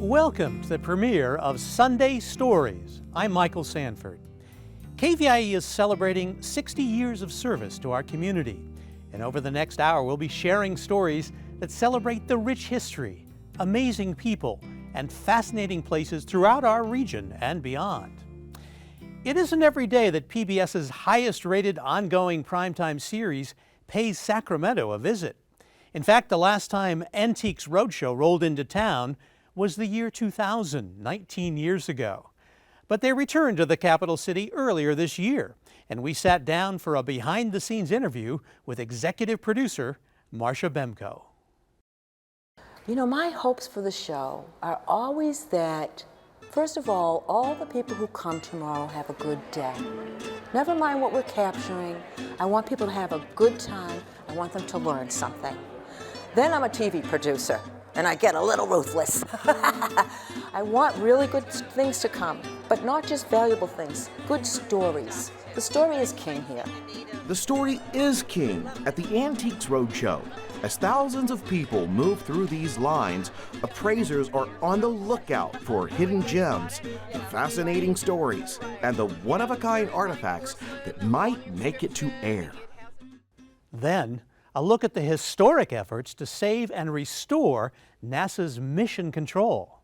Welcome to the premiere of Sunday Stories. I'm Michael Sanford. KVIE is celebrating 60 years of service to our community. And over the next hour, we'll be sharing stories that celebrate the rich history, amazing people, and fascinating places throughout our region and beyond. It isn't every day that PBS's highest-rated ongoing primetime series pays Sacramento a visit. In fact, the last time Antiques Roadshow rolled into town was the year 2000, 19 years ago. But they returned to the capital city earlier this year, and we sat down for a behind-the-scenes interview with executive producer Marsha Bemko. You know, my hopes for the show are always that, first of all the people who come tomorrow have a good day. Never mind what we're capturing. I want people to have a good time. I want them to learn something. Then I'm a TV producer, and I get a little ruthless. I want really good things to come, but not just valuable things, good stories. The story is king here. The story is king at the Antiques Roadshow. As thousands of people move through these lines, appraisers are on the lookout for hidden gems, the fascinating stories, and the one-of-a-kind artifacts that might make it to air. Then, a look at the historic efforts to save and restore NASA's Mission Control.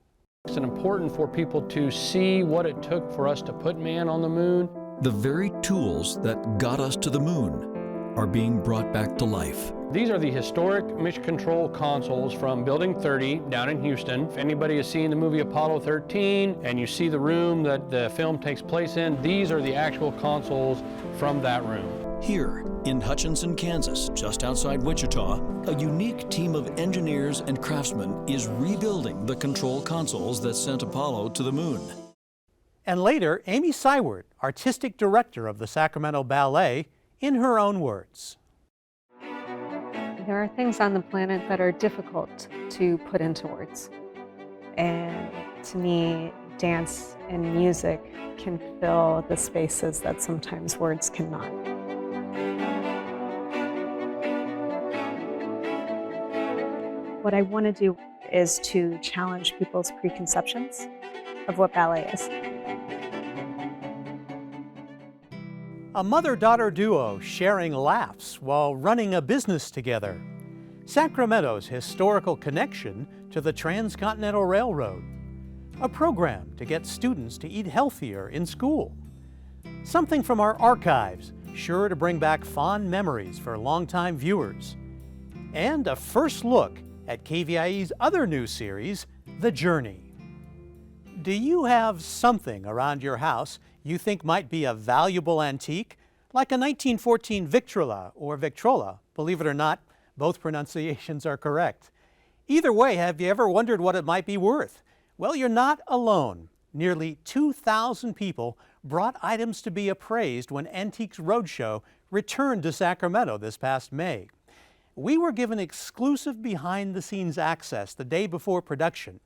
It's important for people to see what it took for us to put man on the moon. The very tools that got us to the moon are being brought back to life. These are the historic Mission Control consoles from Building 30 down in Houston. If anybody has seen the movie Apollo 13 and you see the room that the film takes place in, these are the actual consoles from that room. Here in Hutchinson, Kansas, just outside Wichita, a unique team of engineers and craftsmen is rebuilding the control consoles that sent Apollo to the moon. And later, Amy Syward, artistic director of the Sacramento Ballet, in her own words. There are things on the planet that are difficult to put into words. And to me, dance and music can fill the spaces that sometimes words cannot. What I want to do is to challenge people's preconceptions of what ballet is. A mother-daughter duo sharing laughs while running a business together. Sacramento's historical connection to the Transcontinental Railroad. A program to get students to eat healthier in school. Something from our archives, sure to bring back fond memories for longtime viewers. And a first look at KVIE's other new series, The Journey. Do you have something around your house you think might be a valuable antique, like a 1914 Victrola or Victrola? Believe it or not, both pronunciations are correct. Either way, have you ever wondered what it might be worth? Well, you're not alone. Nearly 2,000 people brought items to be appraised when Antiques Roadshow returned to Sacramento this past May. We were given exclusive behind-the-scenes access the day before production,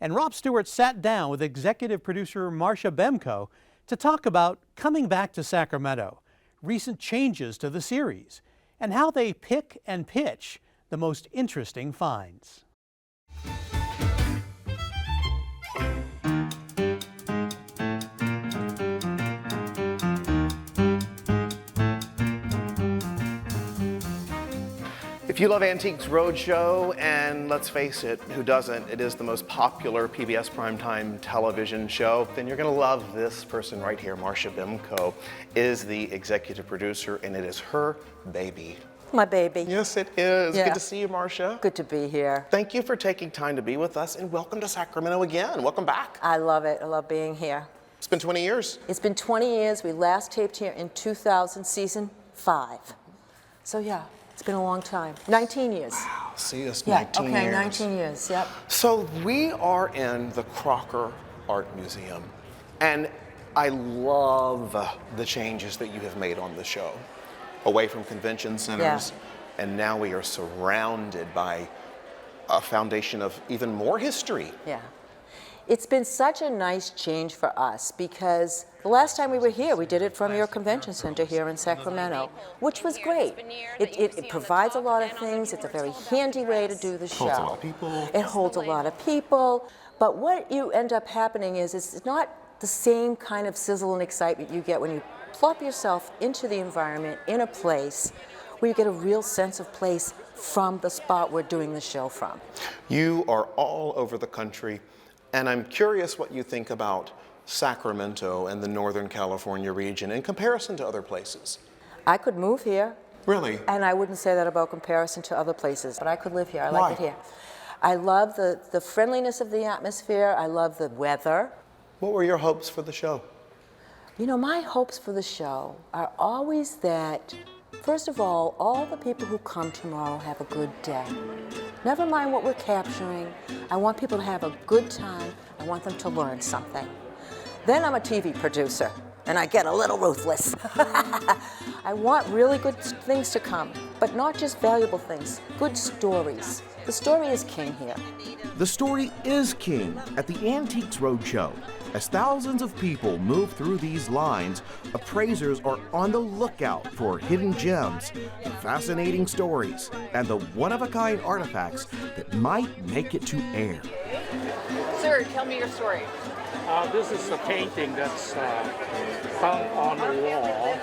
and Rob Stewart sat down with executive producer Marsha Bemko to talk about coming back to Sacramento, recent changes to the series, and how they pick and pitch the most interesting finds. If you love Antiques Roadshow, and let's face it, who doesn't? It is the most popular PBS primetime television show, then you're gonna love this person right here. Marsha Bemko is the executive producer, and it is her baby. My baby. Yes, it is. Yeah. Good to see you, Marsha. Good to be here. Thank you for taking time to be with us, and welcome to Sacramento again. Welcome back. I love it. I love being here. It's been 20 years. It's been 20 years. We last taped here in 2000, season 5. So yeah, it's been a long time. 19 years. Wow, see, it's Yeah, 19 okay, years. 19 years, yep. So we are in the Crocker Art Museum, and I love the changes that you have made on the show. Away from convention centers, and now we are surrounded by a foundation of even more history. Yeah. It's been such a nice change for us because the last time we were here, we did it from your convention center here in Sacramento, which was great. It provides a lot of things. It's a very handy way to do the show. Holds a lot of people. It holds a lot of people. But what you end up happening is it's not the same kind of sizzle and excitement you get when you plop yourself into the environment in a place where you get a real sense of place from the spot we're doing the show from. You are all over the country, and I'm curious what you think about Sacramento and the Northern California region in comparison to other places. I could move here. Really? And I wouldn't say that about comparison to other places, but I could live here. I Why? like it here. I love the friendliness of the atmosphere. I love the weather. What were your hopes for the show? You know, my hopes for the show are always that, first of all the people who come tomorrow have a good day. Never mind what we're capturing. I want people to have a good time. I want them to learn something. Then I'm a TV producer, and I get a little ruthless. I want really good things to come, but not just valuable things, good stories. The story is king here. The story is king at the Antiques Roadshow. As thousands of people move through these lines, appraisers are on the lookout for hidden gems, fascinating stories, and the one-of-a-kind artifacts that might make it to air. Sir, tell me your story. This is a painting that's hung on the wall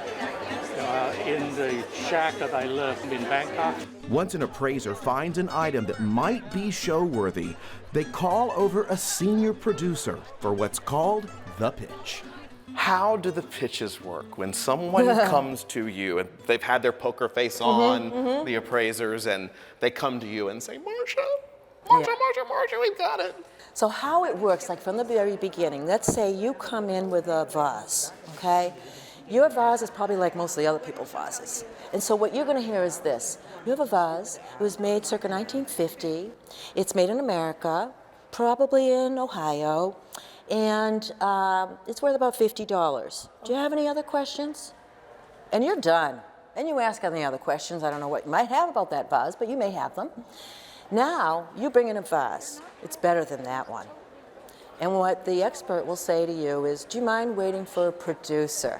in the shack that I live in Bangkok. Once an appraiser finds an item that might be show-worthy, they call over a senior producer for what's called the pitch. How do the pitches work when someone comes to you and they've had their poker face on, the appraisers, and they come to you and say, Marsha, we've got it. So how it works, like from the very beginning, let's say you come in with a vase, okay? Your vase is probably like most of the other people's vases. And so what you're going to hear is this. You have a vase. It was made circa 1950. It's made in America, probably in Ohio, and it's worth about $50. Do you have any other questions? And you're done. And you ask any other questions. I don't know what you might have about that vase, but you may have them. Now, you bring in a vase. It's better than that one. And what the expert will say to you is, do you mind waiting for a producer?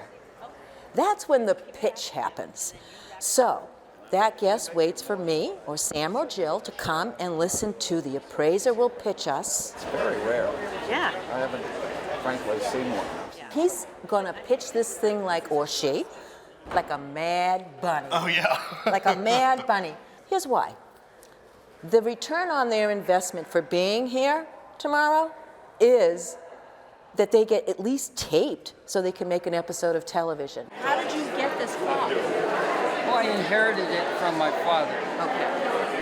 That's when the pitch happens. So that guest waits for me or Sam or Jill to come and listen to the appraiser will pitch us. It's very rare. Yeah. I haven't, frankly, seen one. He's gonna pitch this thing like, or she, like a mad bunny. Oh, yeah. Like a mad bunny. Here's why. The return on their investment for being here tomorrow is that they get at least taped so they can make an episode of television. How did you get this call? Well, I inherited it from my father. Okay.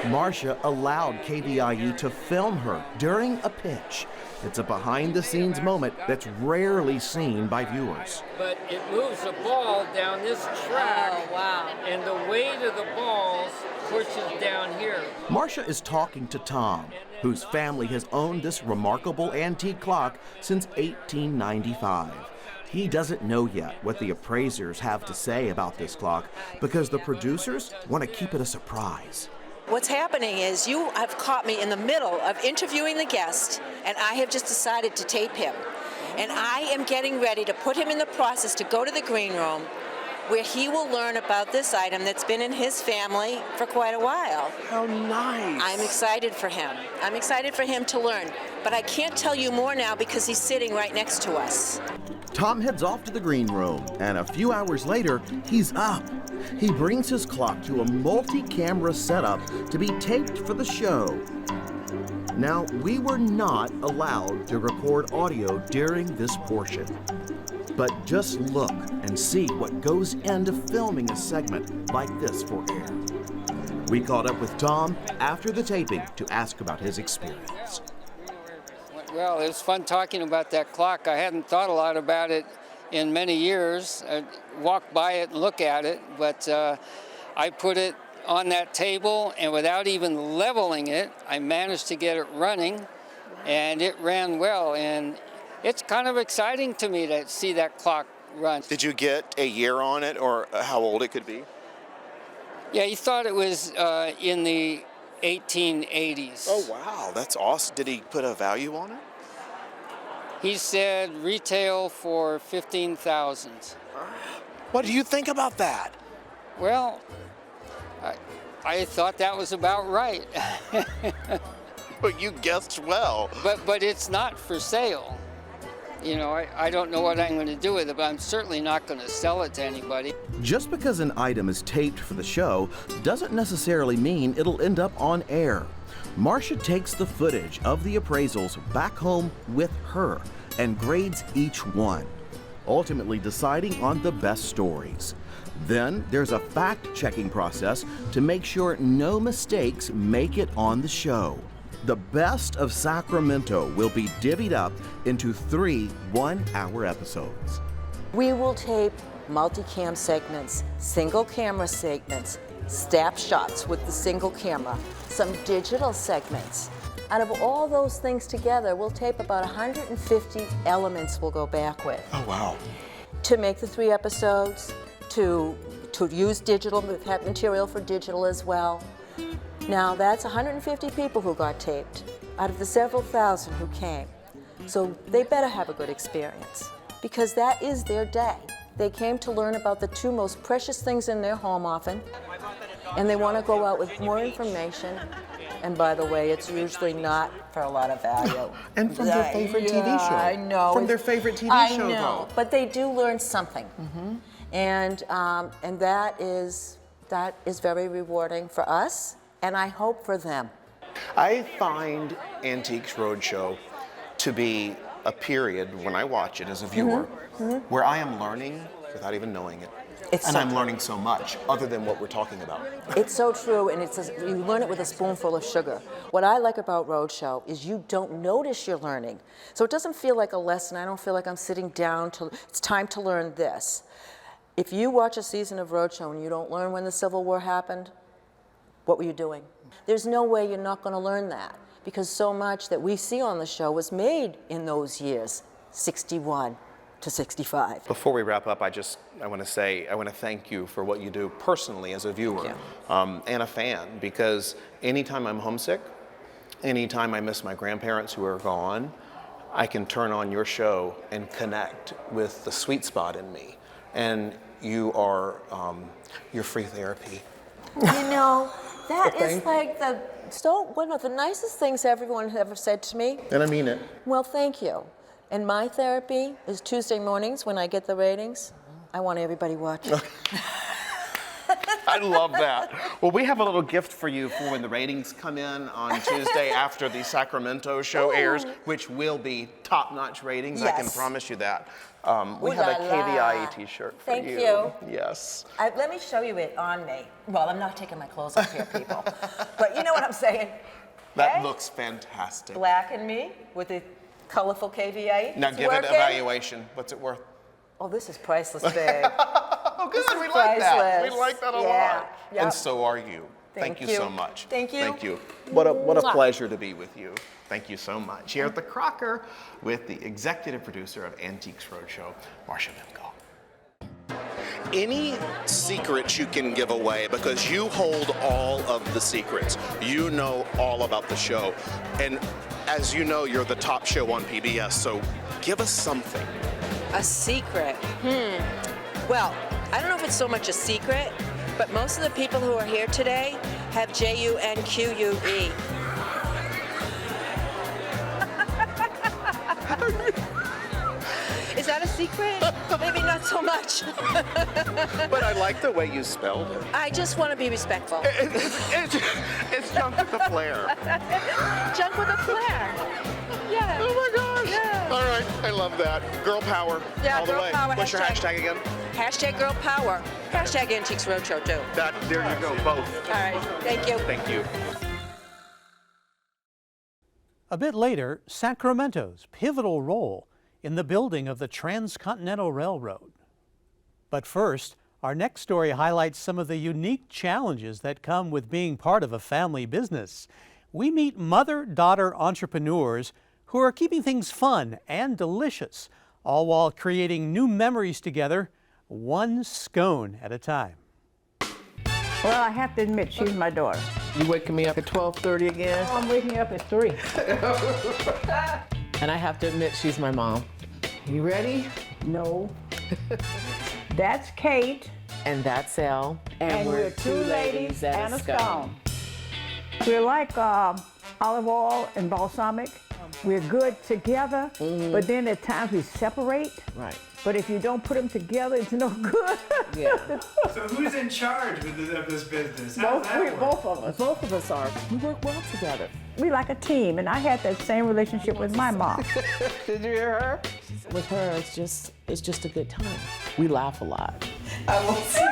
Marsha allowed KVIE to film her during a pitch. It's a behind-the-scenes moment that's rarely seen by viewers. But it moves the ball down this track. Oh, wow. And the weight of the balls pushes down here. Marsha is talking to Tom, whose family has owned this remarkable antique clock since 1895. He doesn't know yet what the appraisers have to say about this clock because the producers want to keep it a surprise. What's happening is you have caught me in the middle of interviewing the guest, and I have just decided to tape him. And I am getting ready to put him in the process to go to the green room where he will learn about this item that's been in his family for quite a while. How nice. I'm excited for him. I'm excited for him to learn. But I can't tell you more now because he's sitting right next to us. Tom heads off to the green room, and a few hours later, he's up. He brings his clock to a multi-camera setup to be taped for the show. Now, we were not allowed to record audio during this portion. But just look and see what goes into filming a segment like this for air. We caught up with Tom after the taping to ask about his experience. Well, it was fun talking about that clock. I hadn't thought a lot about it in many years. I walked by it and look at it, but I put it on that table, and without even leveling it, I managed to get it running, and it ran well. And it's kind of exciting to me to see that clock run. Did you get a year on it or how old it could be? Yeah, he thought it was in the 1880s. Oh, wow. That's awesome. Did he put a value on it? He said retail for $15,000. What do you think about that? Well, I thought that was about right. But you guessed well. But it's not for sale. You know, I don't know what I'm going to do with it, but I'm certainly not going to sell it to anybody. Just because an item is taped for the show doesn't necessarily mean it'll end up on air. Marsha takes the footage of the appraisals back home with her and grades each one, ultimately deciding on the best stories. Then there's a fact-checking process to make sure no mistakes make it on the show. The best of Sacramento will be divvied up into 3 one-hour episodes. We will tape multicam segments, single camera segments, snapshots with the single camera, some digital segments. Out of all those things together, we'll tape about 150 elements we'll go back with. Oh, wow. To make the 3 episodes, to use digital, we've had material for digital as well. Now that's 150 people who got taped out of the several thousand who came. So they better have a good experience because that is their day. They came to learn about the 2 most precious things in their home often, and they want to go out with more information. And by the way, it's usually not for a lot of value. And from their favorite TV show. I know. From their favorite TV show, I know, though. but they do learn something. And that is very rewarding for us, and I hope for them. I find Antiques Roadshow to be a period when I watch it as a viewer where I am learning without even knowing it. And I'm learning so much other than what we're talking about. It's so true, and you learn it with a spoonful of sugar. What I like about Roadshow is you don't notice you're learning. So it doesn't feel like a lesson. I don't feel like I'm sitting down it's time to learn this. If you watch a season of Roadshow and you don't learn when the Civil War happened, what were you doing? There's no way you're not going to learn that because so much that we see on the show was made in those years, 61 to 65. Before we wrap up, I want to thank you for what you do personally as a viewer and a fan, because anytime I'm homesick, anytime I miss my grandparents who are gone, I can turn on your show and connect with the sweet spot in me. And you are your free therapy. You know, that is like one of the nicest things everyone has ever said to me. And I mean it. Well, thank you. And my therapy is Tuesday mornings when I get the ratings. I want everybody watching. I love that. Well, we have a little gift for you for when the ratings come in on Tuesday after the Sacramento show airs, which will be top-notch ratings. Yes. I can promise you that. We have a KVIE t-shirt for you. Thank you. Yes. Let me show you it on me. Well, I'm not taking my clothes off here, people. But you know what I'm saying. That looks fantastic. Black and me with the colorful KVIE. Now give it evaluation. What's it worth? Oh, this is priceless, babe. Oh, good. We like that. We like that a lot. Yep. And so are you. Thank you so much. Thank you. Thank you. What a pleasure to be with you. Thank you so much. Here at the Crocker with the executive producer of Antiques Roadshow, Marsha Bemko. Any secrets you can give away, because you hold all of the secrets. You know all about the show. And as you know, you're the top show on PBS, so give us something. A secret? Well, I don't know if it's so much a secret, but most of the people who are here today have JUNQUE. Is that a secret? Maybe not so much. But I like the way you spelled it. I just want to be respectful. It's junk with a flair. Junk with a flair. Yeah. Oh my gosh. Yeah. All right, I love that. Girl power. Yeah, all the girl way. power. What's your hashtag again? Hashtag girl power. Hashtag Antiques Roadshow too. There you go, both. All right, thank you. Thank you. A bit later, Sacramento's pivotal role in the building of the Transcontinental Railroad. But first, our next story highlights some of the unique challenges that come with being part of a family business. We meet mother-daughter entrepreneurs who are keeping things fun and delicious, all while creating new memories together, one scone at a time. Well, I have to admit, she's my daughter. You waking me up at 12:30 again? Oh, I'm waking up at 3. And I have to admit, she's my mom. You ready? No. That's Kate. And that's Elle. And we're two ladies and a scone. We're like olive oil and balsamic. We're good together, but then at times we separate. Right. But if you don't put them together, it's no good. Yeah. So who's in charge of this business? How does that work? Both of us. Both of us are. We work well together. We like a team, and I had that same relationship with my mom. Did you hear her? With her, it's just a good time. We laugh a lot. I will see.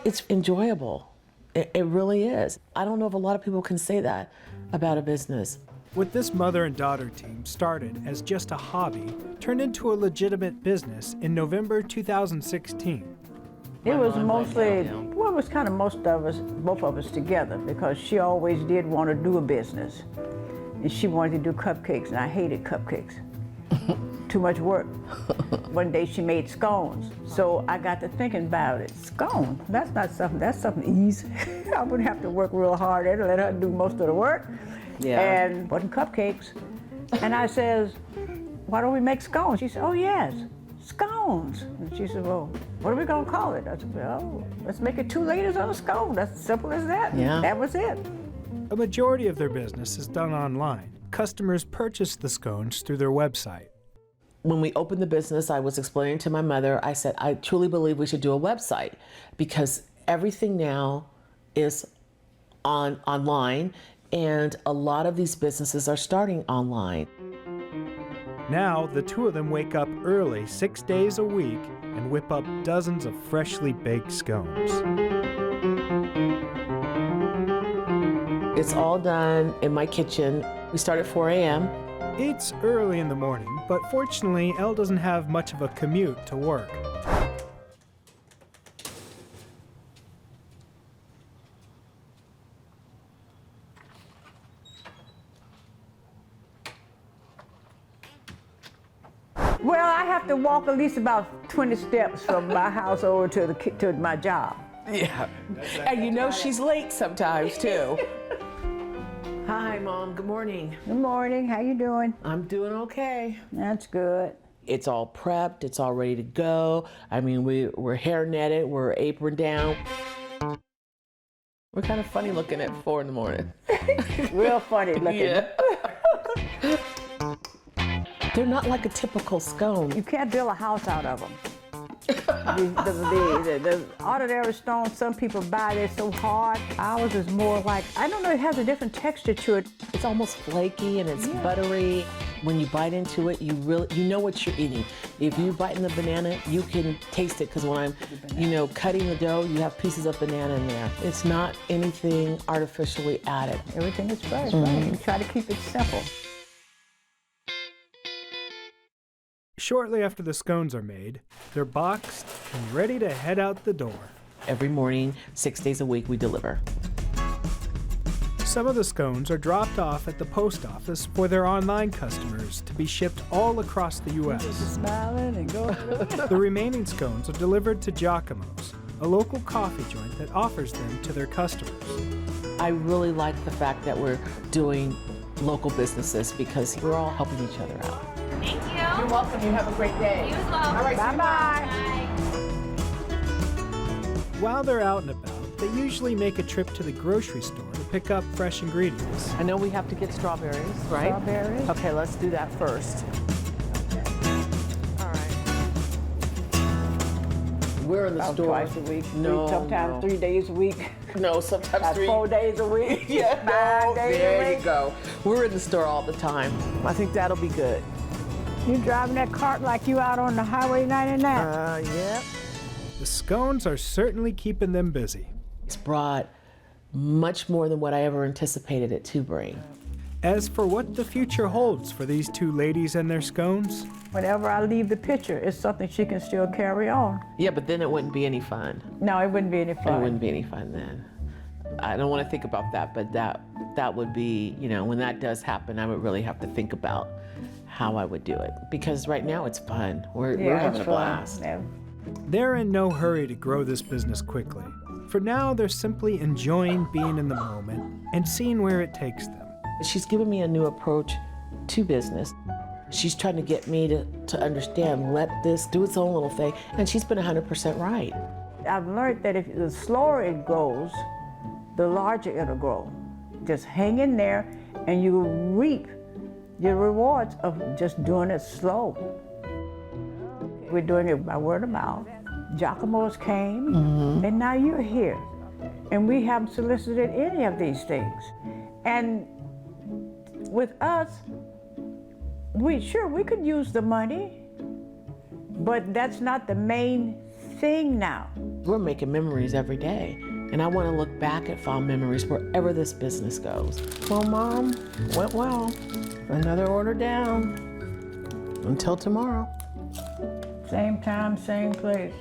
It's enjoyable. It really is. I don't know if a lot of people can say that about a business. With this mother and daughter team started as just a hobby, turned into a legitimate business in November 2016. It was mostly, well, it was kind of most of us, both of us together, because she always did want to do a business. And she wanted to do cupcakes, and I hated cupcakes. Too much work. One day she made scones, so I got to thinking about it. Scone, that's something easy. I wouldn't have to work real hard and let her do most of the work. Yeah. And wasn't cupcakes. And I says, why don't we make scones? She said, oh yes, scones. And she said, well, what are we gonna call it? I said, well, let's make it 2 ladies on a scone. That's as simple as that. Yeah. That was it. A majority of their business is done online. Customers purchase the scones through their website. When we opened the business, I was explaining to my mother, I said, I truly believe we should do a website because everything now is online, and a lot of these businesses are starting online. Now, the two of them wake up early 6 days a week and whip up dozens of freshly baked scones. It's all done in my kitchen. We start at 4 a.m. It's early in the morning, but fortunately, Elle doesn't have much of a commute to work. Well, I have to walk at least about 20 steps from my house over to my job. Yeah. And you know she's late sometimes, too. Hi, Mom. Good morning. Good morning. How you doing? I'm doing okay. That's good. It's all prepped. It's all ready to go. I mean, we're hair netted. We're apron down. We're kind of funny looking at 4 in the morning. Real funny looking. Yeah. They're not like a typical scone. You can't build a house out of them. The ordinary stones, some people buy, they're so hard. Ours is more like, I don't know, it has a different texture to it. It's almost flaky and it's buttery. When you bite into it, you know what you're eating. If you bite in the banana, you can taste it because when I'm, cutting the dough, you have pieces of banana in there. It's not anything artificially added. Everything is fresh, right? We try to keep it simple. Shortly after the scones are made, they're boxed and ready to head out the door. Every morning, 6 days a week, we deliver. Some of the scones are dropped off at the post office for their online customers to be shipped all across the U.S. Smiling and going. The remaining scones are delivered to Giacomo's, a local coffee joint that offers them to their customers. I really like the fact that we're doing local businesses because we're all helping each other out. Thank you. You're welcome. You have a great day. You as well. All right, bye-bye. While they're out and about, they usually make a trip to the grocery store to pick up fresh ingredients. I know we have to get strawberries, right? Strawberries. Okay, let's do that first. All right. We're in the About store twice a week. No, sometimes 3 days a week. No, sometimes About 3. 4 days a week. Yeah, 5 days a there week. you go. We're in the store all the time. I think that'll be good. You driving that cart like you out on the Highway 99? Yep. The scones are certainly keeping them busy. It's brought much more than what I ever anticipated it to bring. As for what the future holds for these two ladies and their scones, Whenever I leave the picture, it's something she can still carry on. Yeah, but then it wouldn't be any fun. No, it wouldn't be any fun. It wouldn't be any fun then. I don't want to think about that, but that would be, when that does happen, I would really have to think about how I would do it. Because right now it's fun. We're having a blast. Yeah. they're in no hurry to grow this business quickly. For now, they're simply enjoying being in the moment and seeing where it takes them. She's given me a new approach to business. She's trying to get me to understand, let this do its own little thing, and she's been 100% right. I've learned that if the slower it goes, the larger it'll grow. Just hang in there and you will reap the rewards of just doing it slow. We're doing it by word of mouth. Giacomo's came, and now you're here. And we haven't solicited any of these things. And with us, we could use the money, but that's not the main thing now. We're making memories every day, and I want to look back at fond memories wherever this business goes. Well, Mom, went well. Another order down. Until tomorrow. Same time, same place.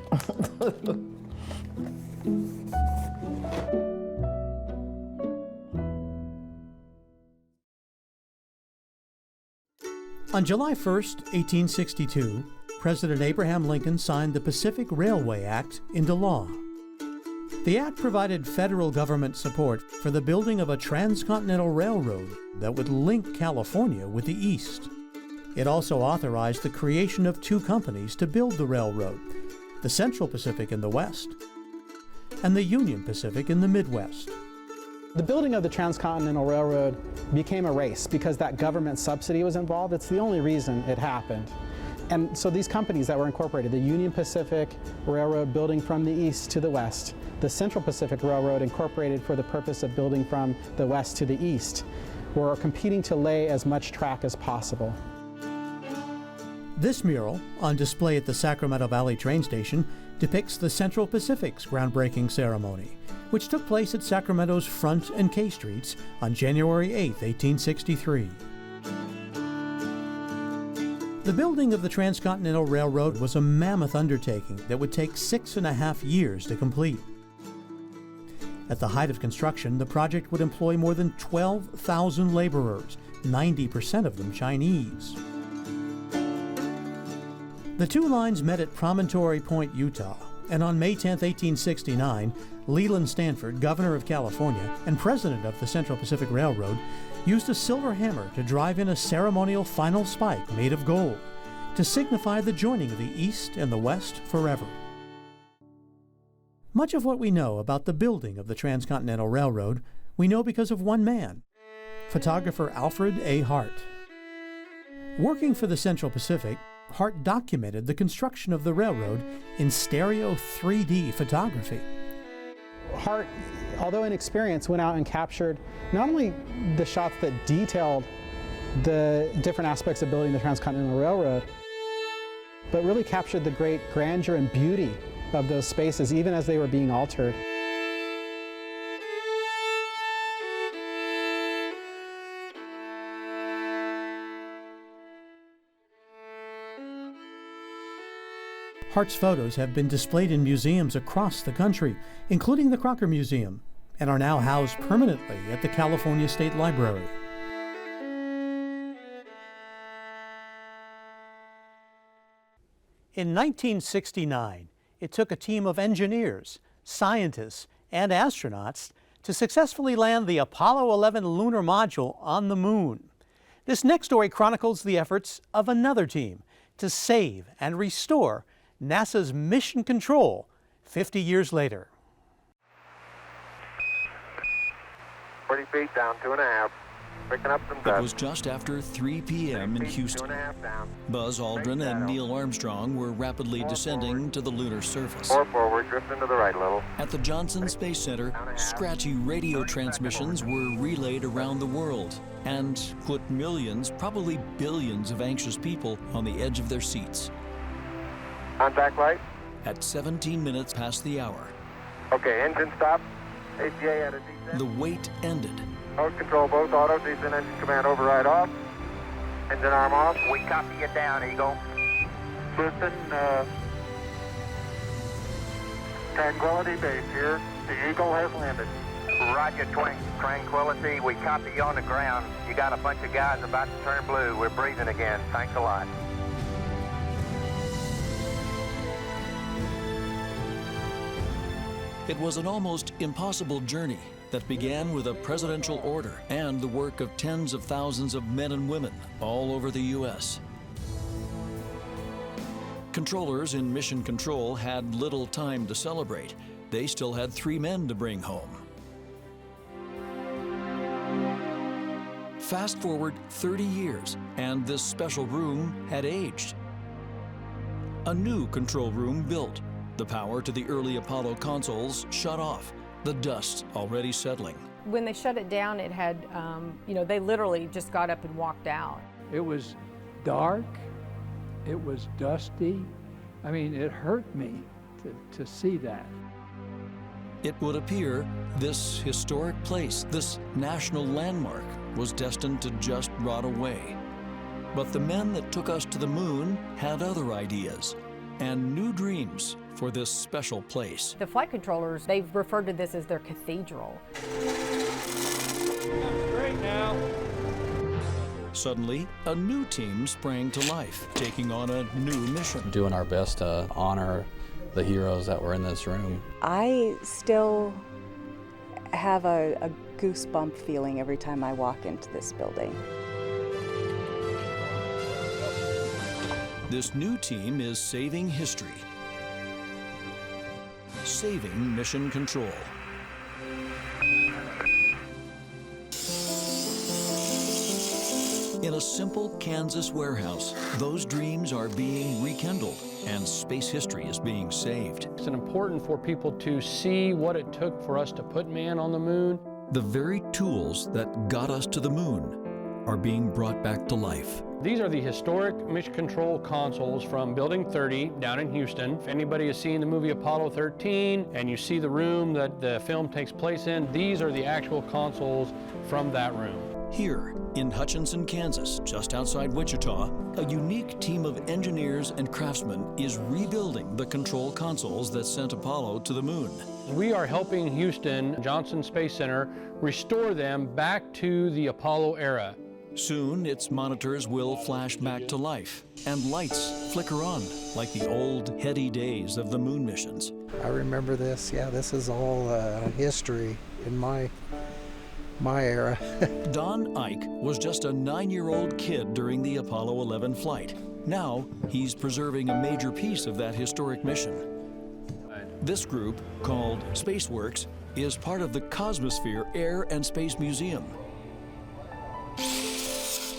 On July 1st, 1862, President Abraham Lincoln signed the Pacific Railway Act into law. The act provided federal government support for the building of a transcontinental railroad that would link California with the East. It also authorized the creation of two companies to build the railroad, the Central Pacific in the West and the Union Pacific in the Midwest. The building of the Transcontinental Railroad became a race because that government subsidy was involved. It's the only reason it happened. And so these companies that were incorporated, the Union Pacific Railroad building from the east to the west, the Central Pacific Railroad incorporated for the purpose of building from the west to the east, were competing to lay as much track as possible. This mural, on display at the Sacramento Valley train station, depicts the Central Pacific's groundbreaking ceremony, which took place at Sacramento's Front and K Streets on January 8, 1863. The building of the Transcontinental Railroad was a mammoth undertaking that would take 6.5 years to complete. At the height of construction, the project would employ more than 12,000 laborers, 90% of them Chinese. The two lines met at Promontory Point, Utah, and on May 10, 1869, Leland Stanford, governor of California and president of the Central Pacific Railroad, used a silver hammer to drive in a ceremonial final spike made of gold to signify the joining of the East and the West forever. Much of what we know about the building of the Transcontinental Railroad we know because of one man, photographer Alfred A. Hart. Working for the Central Pacific, Hart documented the construction of the railroad in stereo 3D photography. Hart, although inexperienced, went out and captured not only the shots that detailed the different aspects of building the Transcontinental Railroad, but really captured the great grandeur and beauty of those spaces, even as they were being altered. Hart's photos have been displayed in museums across the country, including the Crocker Museum, and are now housed permanently at the California State Library. In 1969, it took a team of engineers, scientists, and astronauts to successfully land the Apollo 11 lunar module on the moon. This next story chronicles the efforts of another team to save and restore NASA's mission control 50 years later. 40 feet down, 2.5. Picking up some It dust. was just after 3 p.m. in Houston. Buzz Aldrin and Neil Armstrong were rapidly descending to the lunar surface. 4 forward, drifting to the right level. At the Johnson Space Center, scratchy radio transmissions were relayed around the world and put millions, probably billions of anxious people on the edge of their seats. Contact light. At 17 minutes past the hour, Okay, engine stop. ATA at a descent. the wait ended. Mode control both auto, descent engine command override off. Engine arm off. We copy you down, Eagle. Houston, Tranquility Base here. The Eagle has landed. Roger, Tranquility. We copy you on the ground. You got a bunch of guys about to turn blue. We're breathing again. Thanks a lot. It was an almost impossible journey, that began with a presidential order and the work of tens of thousands of men and women all over the U.S. Controllers in Mission Control had little time to celebrate. They still had 3 men to bring home. Fast forward 30 years, and this special room had aged. A new control room built. The power to the early Apollo consoles shut off, the dust already settling. When they shut it down, it had, they literally just got up and walked out. It was dark, it was dusty. I mean, it hurt me to see that. It would appear this historic place, this national landmark, was destined to just rot away. But the men that took us to the moon had other ideas and new dreams for this special place. The flight controllers, they've referred to this as their cathedral. Great now. Suddenly, a new team sprang to life, taking on a new mission. Doing our best to honor the heroes that were in this room. I still have a goosebump feeling every time I walk into this building. This new team is saving history. Saving Mission Control. In a simple Kansas warehouse, those dreams are being rekindled and space history is being saved. It's important for people to see what it took for us to put man on the moon. The very tools that got us to the moon are being brought back to life. These are the historic Mission Control consoles from Building 30 down in Houston. If anybody has seen the movie Apollo 13 and you see the room that the film takes place in, these are the actual consoles from that room. Here in Hutchinson, Kansas, just outside Wichita, a unique team of engineers and craftsmen is rebuilding the control consoles that sent Apollo to the moon. We are helping Houston Johnson Space Center restore them back to the Apollo era. Soon, its monitors will flash back to life, and lights flicker on like the old, heady days of the moon missions. I remember this. Yeah, this is all history in my era. Don Ike was just a 9-year-old kid during the Apollo 11 flight. Now, he's preserving a major piece of that historic mission. This group, called SpaceWorks, is part of the Cosmosphere Air and Space Museum.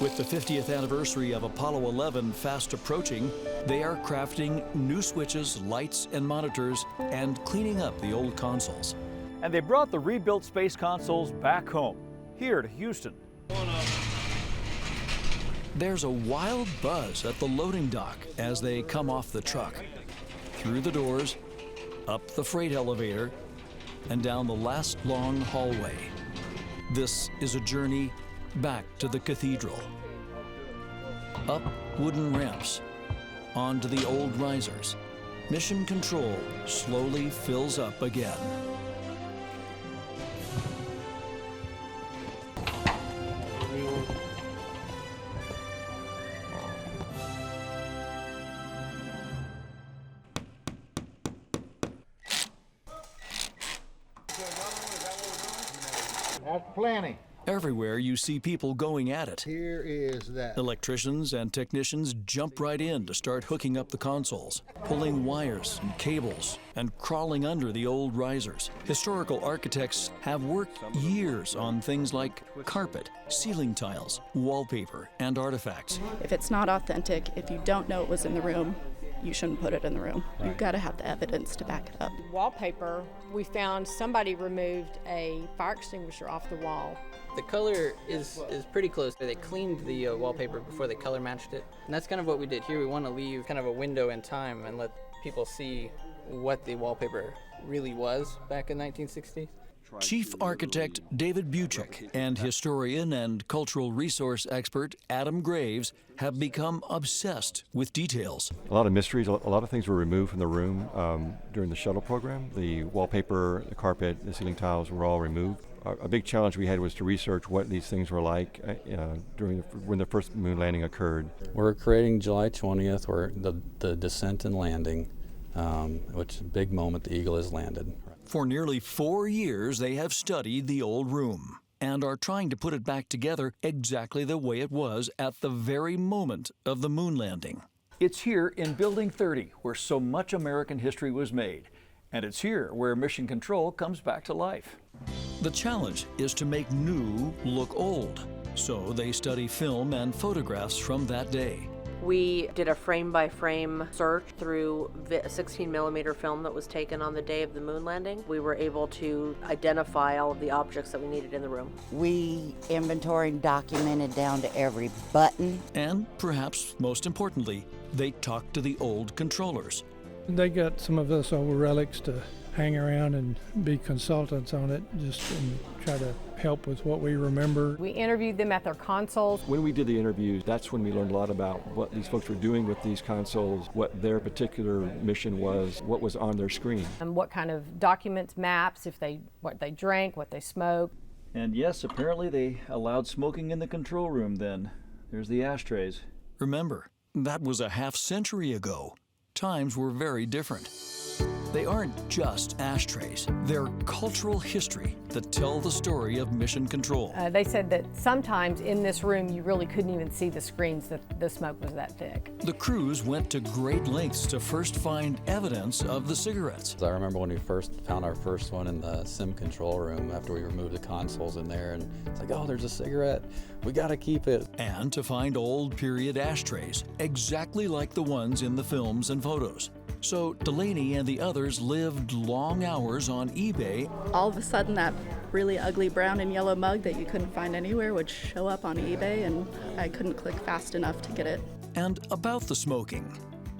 With the 50th anniversary of Apollo 11 fast approaching, they are crafting new switches, lights, and monitors, and cleaning up the old consoles. And they brought the rebuilt space consoles back home, here to Houston. There's a wild buzz at the loading dock as they come off the truck. Through the doors, up the freight elevator, and down the last long hallway. This is a journey back to the cathedral. Up wooden ramps, onto the old risers. Mission Control slowly fills up again. That's plenty. Everywhere you see people going at it. Here is that. Electricians and technicians jump right in to start hooking up the consoles, pulling wires and cables, and crawling under the old risers. Historical architects have worked years on things like carpet, ceiling tiles, wallpaper, and artifacts. If it's not authentic, if you don't know it was in the room, you shouldn't put it in the room. You've got to have the evidence to back it up. Wallpaper, we found somebody removed a fire extinguisher off the wall. The color is pretty close. They cleaned the wallpaper before they color matched it. And that's kind of what we did here. We want to leave kind of a window in time and let people see what the wallpaper really was back in 1960s. Chief Architect David Buchek and historian and cultural resource expert Adam Graves have become obsessed with details. A lot of mysteries, a lot of things were removed from the room during the shuttle program. The wallpaper, the carpet, the ceiling tiles were all removed. A big challenge we had was to research what these things were like when the first moon landing occurred. We're creating July 20th, or the descent and landing, which is a big moment. The Eagle has landed. For nearly 4 years, they have studied the old room and are trying to put it back together exactly the way it was at the very moment of the moon landing. It's here in Building 30 where so much American history was made. And it's here where Mission Control comes back to life. The challenge is to make new look old. So they study film and photographs from that day. We did a frame-by-frame search through a 16mm film that was taken on the day of the moon landing. We were able to identify all of the objects that we needed in the room. We inventoried and documented down to every button. And perhaps most importantly, they talked to the old controllers. They got some of us old relics to hang around and be consultants on it, just and try to help with what we remember. We interviewed them at their consoles. When we did the interviews, that's when we learned a lot about what these folks were doing with these consoles, what their particular mission was, what was on their screen. And what kind of documents, maps, what they drank, what they smoked. And yes, apparently they allowed smoking in the control room then. There's the ashtrays. Remember, that was a half-century ago. Times were very different. They aren't just ashtrays. They're cultural history that tell the story of Mission Control. They said that sometimes in this room you really couldn't even see the screens, that the smoke was that thick. The crews went to great lengths to first find evidence of the cigarettes. I remember when we first found our first one in the sim control room after we removed the consoles in there, and it's like, oh, there's a cigarette. We gotta keep it. And to find old period ashtrays, exactly like the ones in the films and photos. So Delaney and the others lived long hours on eBay. All of a sudden, that really ugly brown and yellow mug that you couldn't find anywhere would show up on eBay, and I couldn't click fast enough to get it. And about the smoking.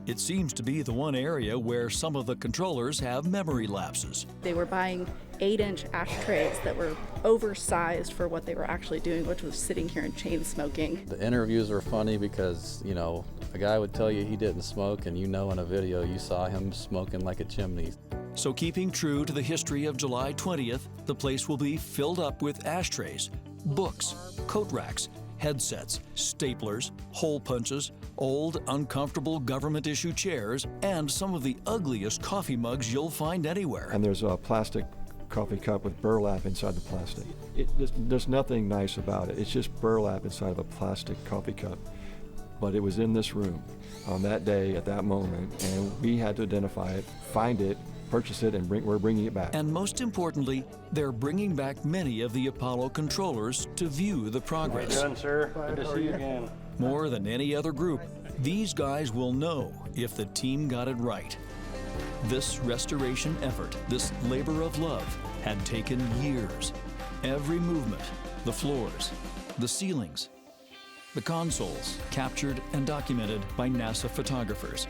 It seems to be the one area where some of the controllers have memory lapses. They were buying 8-inch ashtrays that were oversized for what they were actually doing, which was sitting here and chain smoking. The interviews were funny because, you know, a guy would tell you he didn't smoke, and in a video you saw him smoking like a chimney. So keeping true to the history of July 20th, the place will be filled up with ashtrays, books, coat racks, headsets, staplers, hole punches, old, uncomfortable government-issue chairs, and some of the ugliest coffee mugs you'll find anywhere. And there's a plastic coffee cup with burlap inside the plastic. There's nothing nice about it. It's just burlap inside of a plastic coffee cup. But it was in this room on that day at that moment, and we had to identify it, find it, purchase it, and we're bringing it back. And most importantly, they're bringing back many of the Apollo controllers to view the progress. How you doing, sir? Good to see you again. More than any other group, these guys will know if the team got it right. This restoration effort, this labor of love, had taken years. Every movement, the floors, the ceilings, the consoles captured and documented by NASA photographers.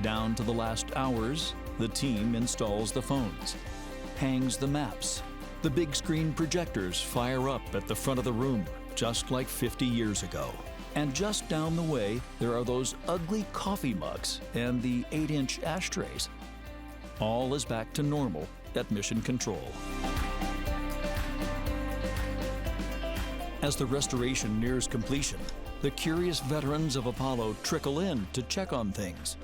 Down to the last hours, the team installs the phones, hangs the maps. The big screen projectors fire up at the front of the room, just like 50 years ago. And just down the way, there are those ugly coffee mugs and the 8-inch ashtrays. All is back to normal at Mission Control. As the restoration nears completion, the curious veterans of Apollo trickle in to check on things.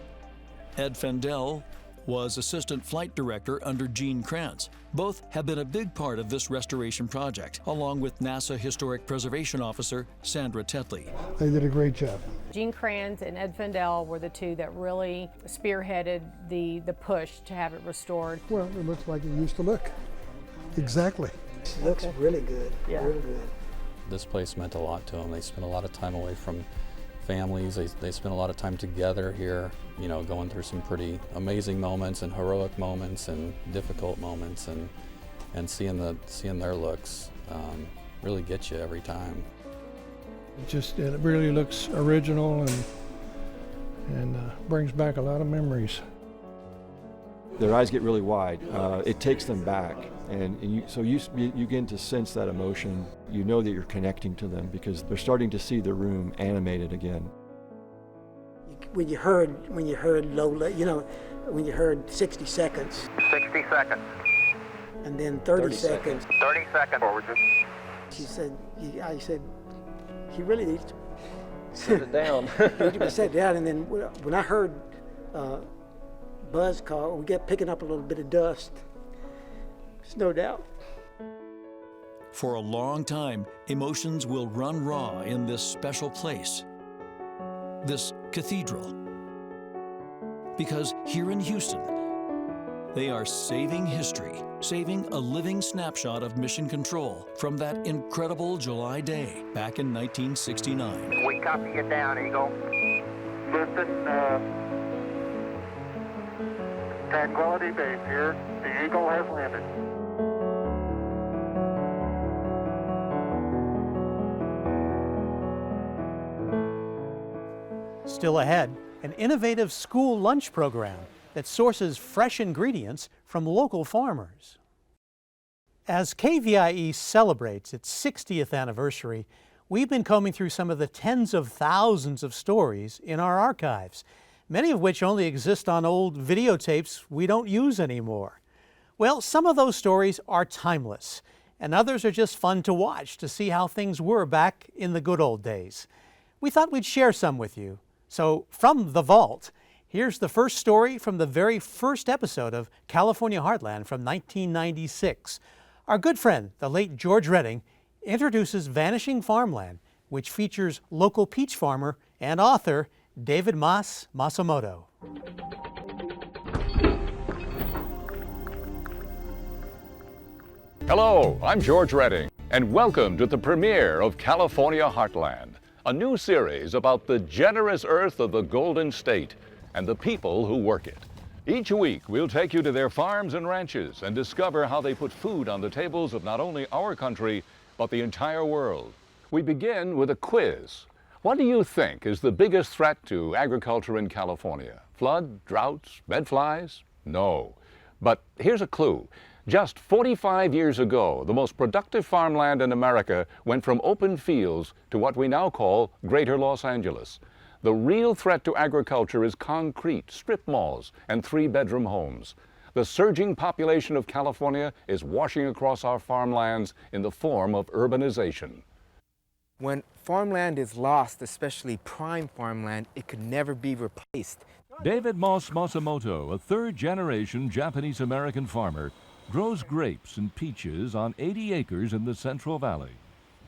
Ed Fendel was assistant flight director under Gene Kranz. Both have been a big part of this restoration project, along with NASA Historic Preservation Officer Sandra Tetley. They did a great job. Gene Kranz and Ed Fendel were the two that really spearheaded the push to have it restored. Well, it looks like it used to look. Exactly. It looks really good, yeah. Really good. This place meant a lot to them. They spent a lot of time away from families. They spent a lot of time together here, going through some pretty amazing moments and heroic moments and difficult moments, and seeing their looks really gets you every time. It really looks original and brings back a lot of memories. Their eyes get really wide. It takes them back, so you begin to sense that emotion. You know that you're connecting to them because they're starting to see the room animated again. When you heard Lola, when you heard 60 seconds. 60 seconds. And then 30 seconds. 30 seconds. I said, he really needs to sit it down. He sat down, and then when I heard Buzz call, we kept picking up a little bit of dust, There's no doubt. For a long time, emotions will run raw in this special place, this cathedral. Because here in Houston, they are saving history, saving a living snapshot of Mission Control from that incredible July day back in 1969. We copy you down, Eagle. Listen, Tranquility Base here. The Eagle has landed. Still ahead, an innovative school lunch program that sources fresh ingredients from local farmers. As KVIE celebrates its 60th anniversary, we've been combing through some of the tens of thousands of stories in our archives, many of which only exist on old videotapes we don't use anymore. Well, some of those stories are timeless, and others are just fun to watch to see how things were back in the good old days. We thought we'd share some with you. So, from the vault, here's the first story from the very first episode of California Heartland from 1996. Our good friend, the late George Redding, introduces Vanishing Farmland, which features local peach farmer and author David Masamoto. Hello, I'm George Redding, and welcome to the premiere of California Heartland, a new series about the generous earth of the Golden State and the people who work it. Each week, we'll take you to their farms and ranches and discover how they put food on the tables of not only our country, but the entire world. We begin with a quiz. What do you think is the biggest threat to agriculture in California? Flood, droughts, medflies? No. But here's a clue. Just 45 years ago, the most productive farmland in America went from open fields to what we now call Greater Los Angeles. The real threat to agriculture is concrete, strip malls, and three-bedroom homes. The surging population of California is washing across our farmlands in the form of urbanization. When farmland is lost, especially prime farmland, it could never be replaced. David Masamoto, a third-generation Japanese-American farmer, grows grapes and peaches on 80 acres in the Central Valley.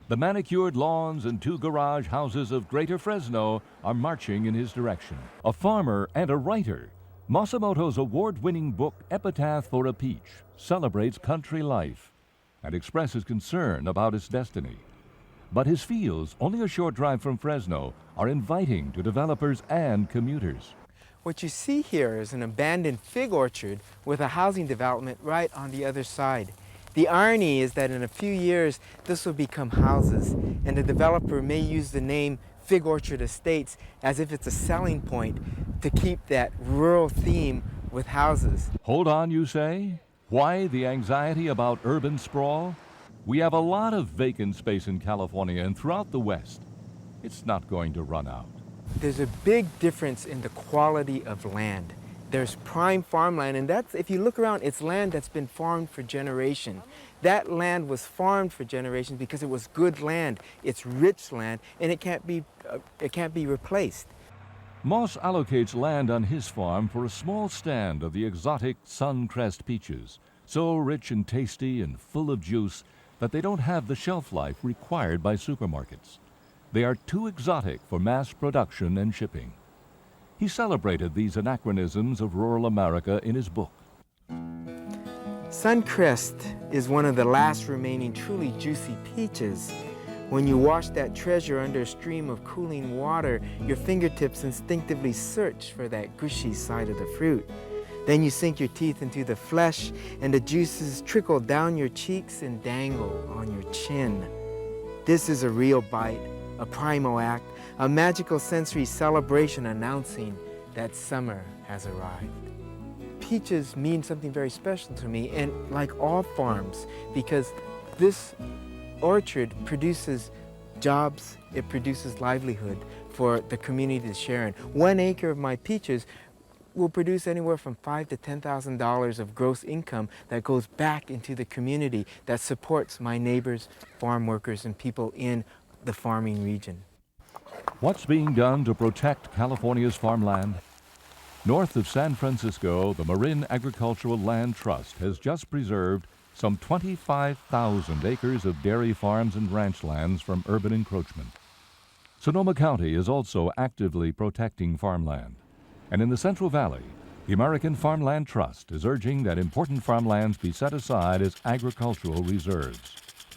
The manicured lawns and two garage houses of Greater Fresno are marching in his direction. A farmer and a writer, Masamoto's award-winning book, Epitaph for a Peach, celebrates country life and expresses concern about its destiny. But his fields, only a short drive from Fresno, are inviting to developers and commuters. What you see here is an abandoned fig orchard with a housing development right on the other side. The irony is that in a few years, this will become houses, and the developer may use the name Fig Orchard Estates as if it's a selling point to keep that rural theme with houses. Hold on, you say? Why the anxiety about urban sprawl? We have a lot of vacant space in California and throughout the West. It's not going to run out. There's a big difference in the quality of land. There's prime farmland, and that's, if you look around, it's land that's been farmed for generations. That land was farmed for generations because it was good land. It's rich land, and it can't be replaced. Moss allocates land on his farm for a small stand of the exotic Suncrest peaches, so rich and tasty and full of juice that they don't have the shelf life required by supermarkets. They are too exotic for mass production and shipping. He celebrated these anachronisms of rural America in his book. Suncrest is one of the last remaining truly juicy peaches. When you wash that treasure under a stream of cooling water, your fingertips instinctively search for that gushy side of the fruit. Then you sink your teeth into the flesh, and the juices trickle down your cheeks and dangle on your chin. This is a real bite, a primal act, a magical sensory celebration announcing that summer has arrived. Peaches mean something very special to me, and like all farms, because this orchard produces jobs, it produces livelihood for the community to share in. 1 acre of my peaches will produce anywhere from $5,000 to $10,000 of gross income that goes back into the community that supports my neighbors, farm workers, and people in the farming region. What's being done to protect California's farmland? North of San Francisco, the Marin Agricultural Land Trust has just preserved some 25,000 acres of dairy farms and ranch lands from urban encroachment. Sonoma County is also actively protecting farmland. And in the Central Valley, the American Farmland Trust is urging that important farmlands be set aside as agricultural reserves.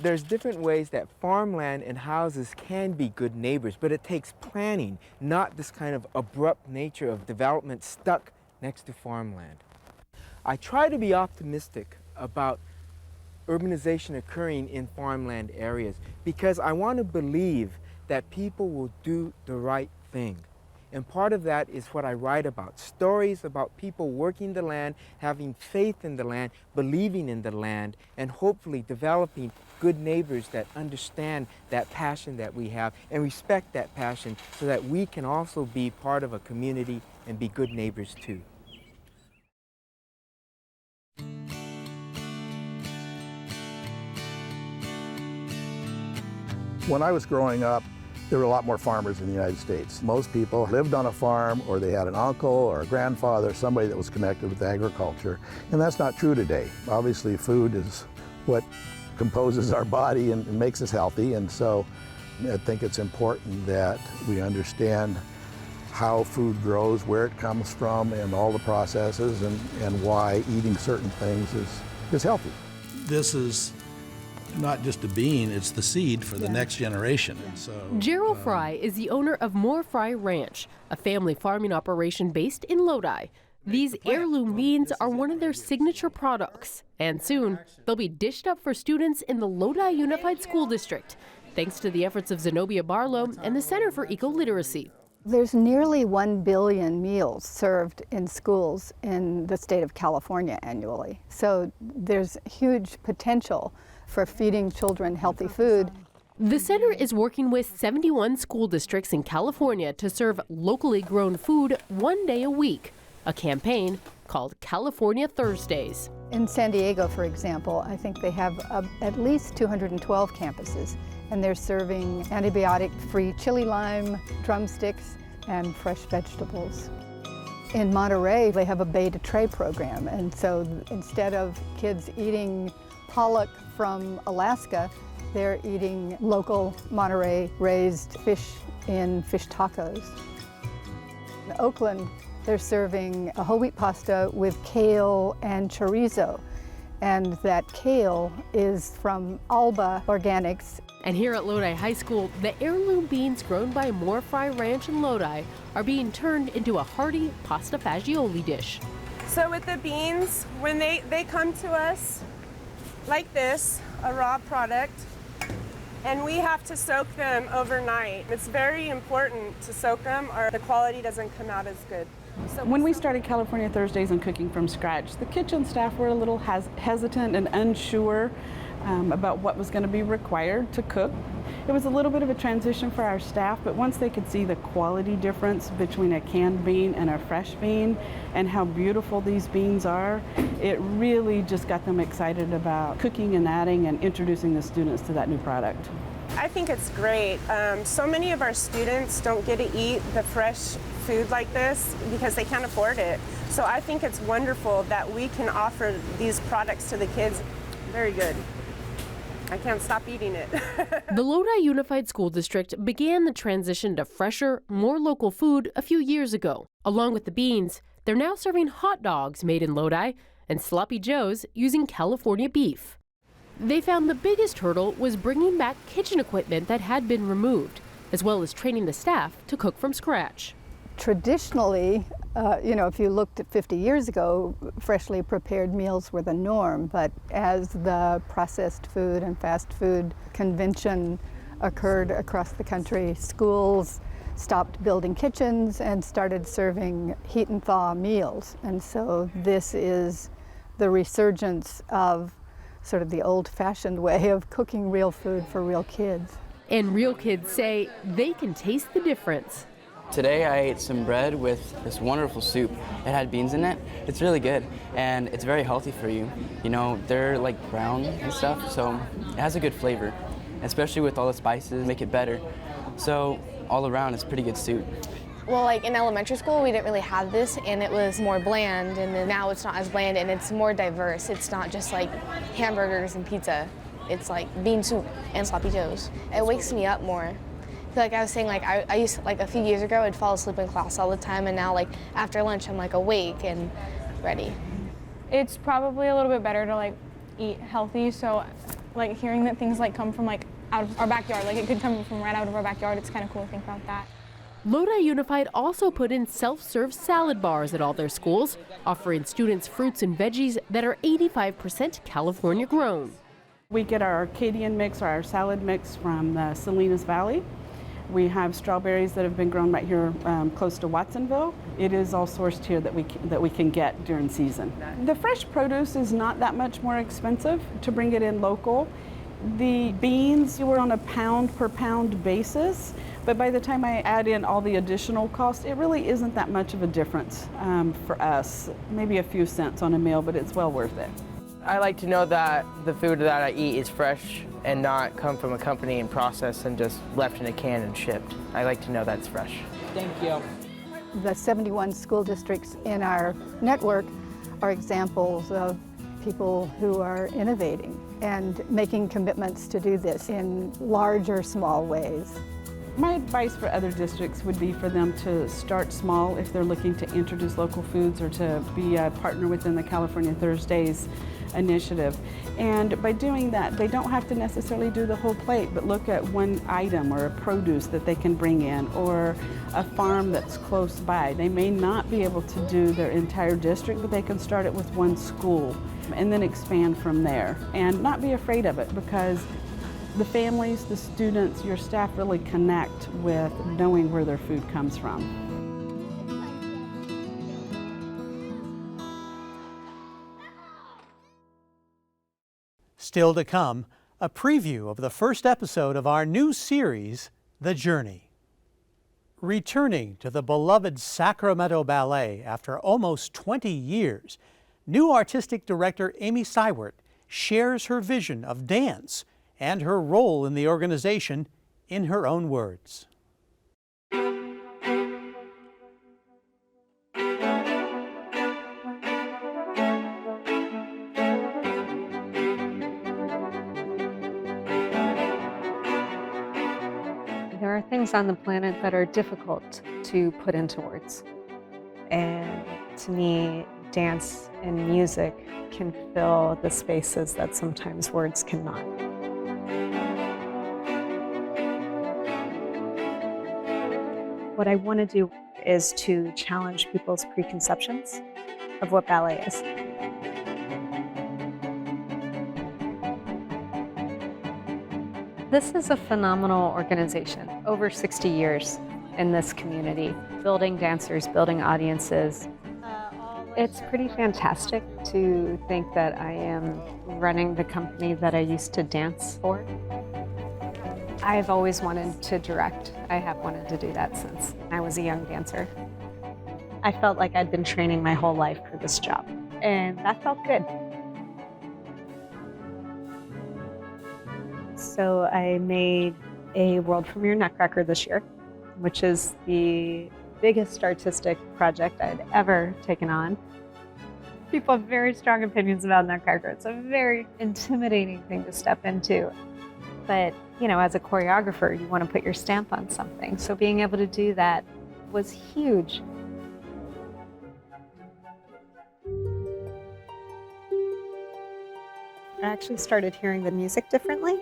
There's different ways that farmland and houses can be good neighbors, but it takes planning, not this kind of abrupt nature of development stuck next to farmland. I try to be optimistic about urbanization occurring in farmland areas because I want to believe that people will do the right thing. And part of that is what I write about, stories about people working the land, having faith in the land, believing in the land, and hopefully developing good neighbors that understand that passion that we have and respect that passion so that we can also be part of a community and be good neighbors too. When I was growing up, there were a lot more farmers in the United States. Most people lived on a farm, or they had an uncle or a grandfather, somebody that was connected with agriculture, and that's not true today. Obviously, food is what composes our body and makes us healthy, and so I think it's important that we understand how food grows, where it comes from, and all the processes, and why eating certain things is healthy. This is not just a bean, it's the seed for the next generation. And so, Gerald Fry is the owner of More Fry Ranch, a family farming operation based in Lodi. These heirloom beans are one of their signature products, and soon they'll be dished up for students in the Lodi Unified School District, thanks to the efforts of Zenobia Barlow and the Center for Eco-Literacy. There's nearly 1 billion meals served in schools in the state of California annually. So there's huge potential for feeding children healthy food. The center is working with 71 school districts in California to serve locally grown food 1 day a week, a campaign called California Thursdays. In San Diego, for example, I think they have at least 212 campuses, and they're serving antibiotic-free chili lime, drumsticks, and fresh vegetables. In Monterey, they have a Bay to Tray program, and so instead of kids eating pollock from Alaska, they're eating local Monterey-raised fish in fish tacos. In Oakland, they're serving a whole wheat pasta with kale and chorizo, and that kale is from Alba Organics. And here at Lodi High School, the heirloom beans grown by More Fry Ranch in Lodi are being turned into a hearty pasta fagioli dish. So with the beans, when they come to us like this, a raw product, and we have to soak them overnight. It's very important to soak them or the quality doesn't come out as good. So when we started California Thursdays and cooking from scratch, the kitchen staff were a little hesitant and unsure about what was going to be required to cook. It was a little bit of a transition for our staff, but once they could see the quality difference between a canned bean and a fresh bean and how beautiful these beans are, it really just got them excited about cooking and adding and introducing the students to that new product. I think it's great. So many of our students don't get to eat the fresh food like this because they can't afford it. So I think it's wonderful that we can offer these products to the kids. Very good. I can't stop eating it. The Lodi Unified School District began the transition to fresher, more local food a few years ago. Along with the beans, they're now serving hot dogs made in Lodi and sloppy joes using California beef. They found the biggest hurdle was bringing back kitchen equipment that had been removed, as well as training the staff to cook from scratch. Traditionally, if you looked at 50 years ago, freshly prepared meals were the norm, but as the processed food and fast food convention occurred across the country, schools stopped building kitchens and started serving heat and thaw meals. And so this is the resurgence of sort of the old-fashioned way of cooking real food for real kids. And real kids say they can taste the difference. Today I ate some bread with this wonderful soup. It had beans in it. It's really good, and it's very healthy for you. You know, they're like brown and stuff, so it has a good flavor, especially with all the spices, make it better. So all around, it's pretty good soup. Well, like in elementary school, we didn't really have this, and it was more bland, and then now it's not as bland, and it's more diverse. It's not just like hamburgers and pizza. It's like bean soup and sloppy joes. It wakes me up more. Like I was saying, like I used to, like a few years ago, I'd fall asleep in class all the time, and now like after lunch, I'm like awake and ready. It's probably a little bit better to like eat healthy, so like hearing that things like come from like out of our backyard, like it could come from right out of our backyard, it's kind of cool to think about that. Lodi Unified also put in self-serve salad bars at all their schools, offering students fruits and veggies that are 85% California grown. We get our Arcadian mix or our salad mix from the Salinas Valley. We have strawberries that have been grown right here close to Watsonville. It is all sourced here that we can get during season. The fresh produce is not that much more expensive to bring it in local. The beans were on a pound per pound basis, but by the time I add in all the additional costs, it really isn't that much of a difference for us. Maybe a few cents on a meal, but it's well worth it. I like to know that the food that I eat is fresh and not come from a company and processed and just left in a can and shipped. I like to know that it's fresh. Thank you. The 71 school districts in our network are examples of people who are innovating and making commitments to do this in large or small ways. My advice for other districts would be for them to start small if they're looking to introduce local foods or to be a partner within the California Thursdays initiative. And by doing that, they don't have to necessarily do the whole plate, but look at one item or a produce that they can bring in or a farm that's close by. They may not be able to do their entire district, but they can start it with one school and then expand from there and not be afraid of it, because the families, the students, your staff really connect with knowing where their food comes from. Still to come, a preview of the first episode of our new series, The Journey. Returning to the beloved Sacramento Ballet after almost 20 years, new artistic director Amy Seiwert shares her vision of dance and her role in the organization in her own words. There are things on the planet that are difficult to put into words. And to me, dance and music can fill the spaces that sometimes words cannot. What I want to do is to challenge people's preconceptions of what ballet is. This is a phenomenal organization, over 60 years in this community, building dancers, building audiences. It's pretty fantastic to think that I am running the company that I used to dance for. I've always wanted to direct. I have wanted to do that since I was a young dancer. I felt like I'd been training my whole life for this job, and that felt good. So I made a world premiere Nutcracker this year, which is the biggest artistic project I'd ever taken on. People have very strong opinions about Nutcracker. It's a very intimidating thing to step into. But, you know, as a choreographer, you want to put your stamp on something. So being able to do that was huge. I actually started hearing the music differently.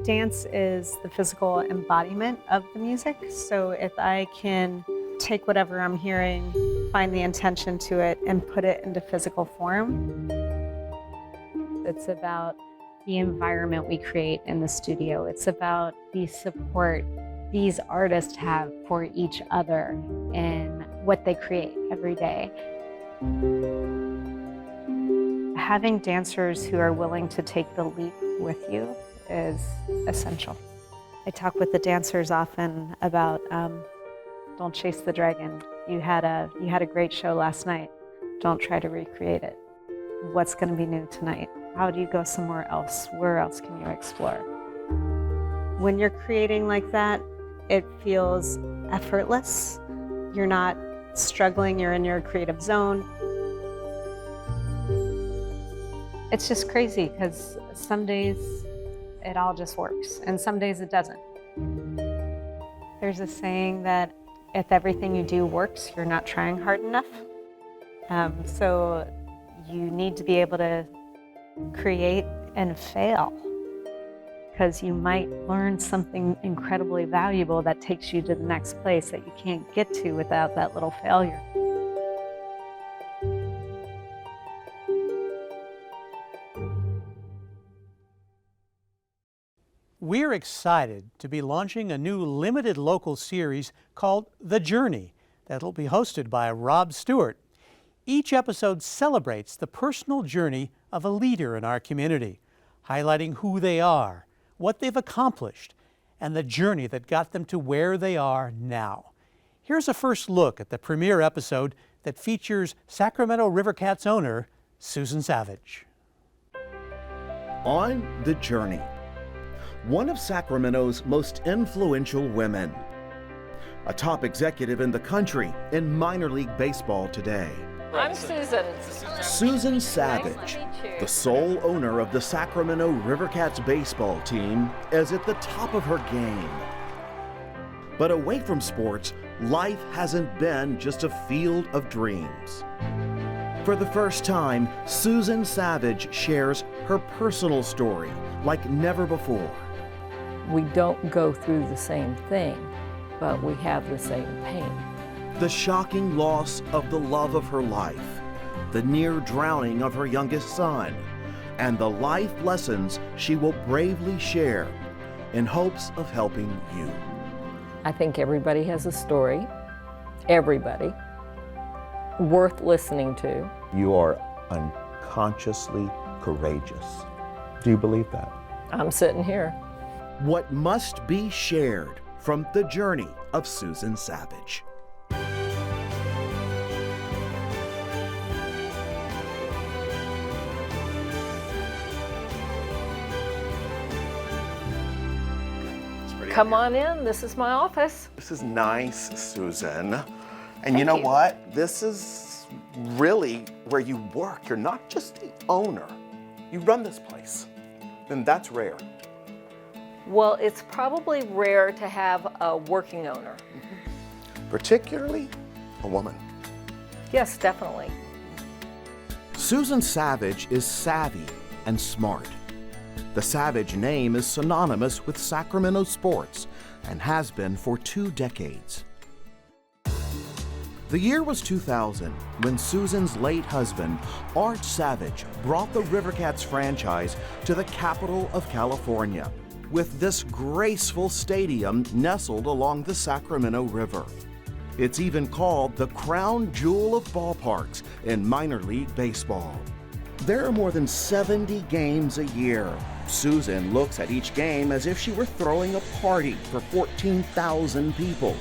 Dance is the physical embodiment of the music. So if I can take whatever I'm hearing, find the intention to it, and put it into physical form, it's about the environment we create in the studio. It's about the support these artists have for each other and what they create every day. Having dancers who are willing to take the leap with you is essential. I talk with the dancers often about don't chase the dragon. You had a great show last night. Don't try to recreate it. What's going to be new tonight? How do you go somewhere else? Where else can you explore? When you're creating like that, it feels effortless. You're not struggling, you're in your creative zone. It's just crazy because some days it all just works and some days it doesn't. There's a saying that if everything you do works, you're not trying hard enough. So you need to be able to create and fail, because you might learn something incredibly valuable that takes you to the next place that you can't get to without that little failure. We're excited to be launching a new limited local series called The Journey that'll be hosted by Rob Stewart. Each episode celebrates the personal journey of a leader in our community, highlighting who they are, what they've accomplished, and the journey that got them to where they are now. Here's a first look at the premiere episode that features Sacramento River Cats owner Susan Savage. On The Journey, one of Sacramento's most influential women, a top executive in the country in minor league baseball today. I'm Susan. Susan Savage, the sole owner of the Sacramento River Cats baseball team, is at the top of her game. But away from sports, life hasn't been just a field of dreams. For the first time, Susan Savage shares her personal story like never before. We don't go through the same thing, but we have the same pain. The shocking loss of the love of her life, the near drowning of her youngest son, and the life lessons she will bravely share in hopes of helping you. I think everybody has a story, everybody, worth listening to. You are unconsciously courageous. Do you believe that? I'm sitting here. What must be shared from the journey of Susan Savage. Come on in, this is my office. This is nice, Susan. And you know what? This is really where you work. You're not just the owner. You run this place. And that's rare. Well, it's probably rare to have a working owner. Particularly a woman. Yes, definitely. Susan Savage is savvy and smart. The Savage name is synonymous with Sacramento sports and has been for 2 decades. The year was 2000 when Susan's late husband, Art Savage, brought the River Cats franchise to the capital of California, with this graceful stadium nestled along the Sacramento River. It's even called the crown jewel of ballparks in minor league baseball. There are more than 70 games a year. Susan looks at each game as if she were throwing a party for 14,000 people.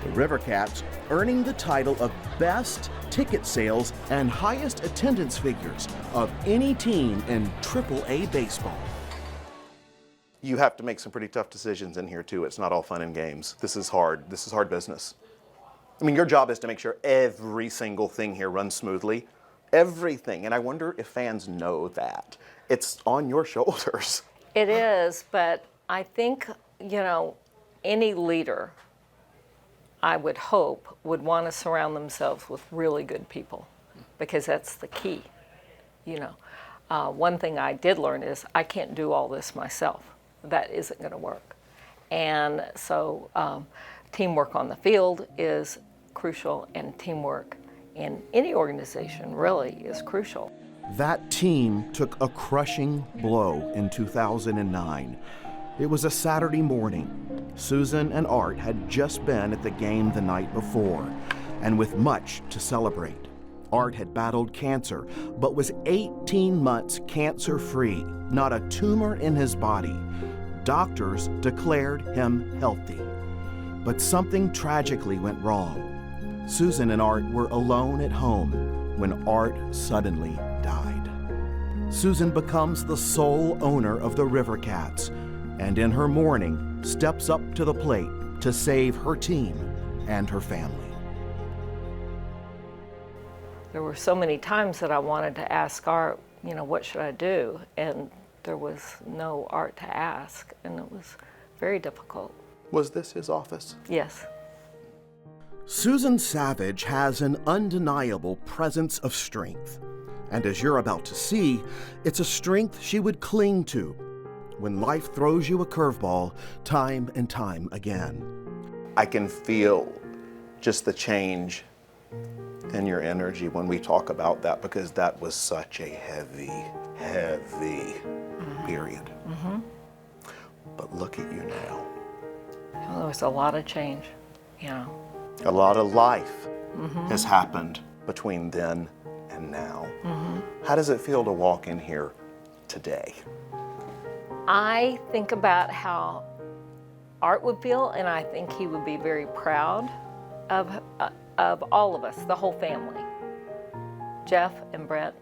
The River Cats earning the title of best ticket sales and highest attendance figures of any team in AAA baseball. You have to make some pretty tough decisions in here too. It's not all fun and games. This is hard. This is hard business. I mean, your job is to make sure every single thing here runs smoothly. Everything. And I wonder if fans know that. It's on your shoulders. It is, but I think, you know, any leader, I would hope, would want to surround themselves with really good people, because that's the key. You know, one thing I did learn is I can't do all this myself. That isn't going to work. And so teamwork on the field is crucial, and teamwork in any organization really is crucial. That team took a crushing blow in 2009. It was a Saturday morning. Susan and Art had just been at the game the night before, and with much to celebrate. Art had battled cancer, but was 18 months cancer-free, not a tumor in his body. Doctors declared him healthy. But something tragically went wrong. Susan and Art were alone at home when Art suddenly died. Susan becomes the sole owner of the River Cats, and in her mourning steps up to the plate to save her team and her family. There were so many times that I wanted to ask Art, what should I do? And there was no Art to ask, and it was very difficult. Was this his office? Yes. Susan Savage has an undeniable presence of strength. And as you're about to see, it's a strength she would cling to when life throws you a curveball time and time again. I can feel just the change in your energy when we talk about that, because that was such a heavy period. Mm-hmm. But look at you now. Well, there was a lot of change, A lot of life Mm-hmm. has happened between then and now. Mm-hmm. How does it feel to walk in here today? I think about how Art would feel, and I think he would be very proud of all of us, the whole family, Jeff and Brett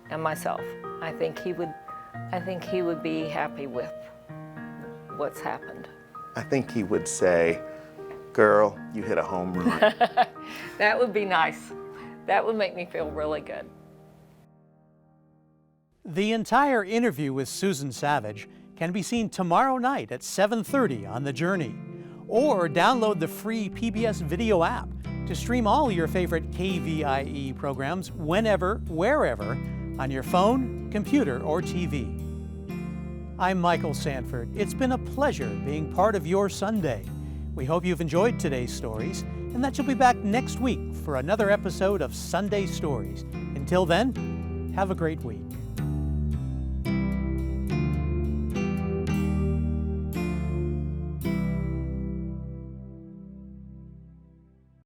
and myself. I think he would be happy with what's happened. I think he would say, "Girl, you hit a home run." That would be nice. That would make me feel really good. The entire interview with Susan Savage can be seen tomorrow night at 7:30 on The Journey. Or download the free PBS video app to stream all your favorite KVIE programs whenever, wherever, on your phone, computer, or TV. I'm Michael Sanford. It's been a pleasure being part of your Sunday. We hope you've enjoyed today's stories and that you'll be back next week for another episode of Sunday Stories. Until then, have a great week.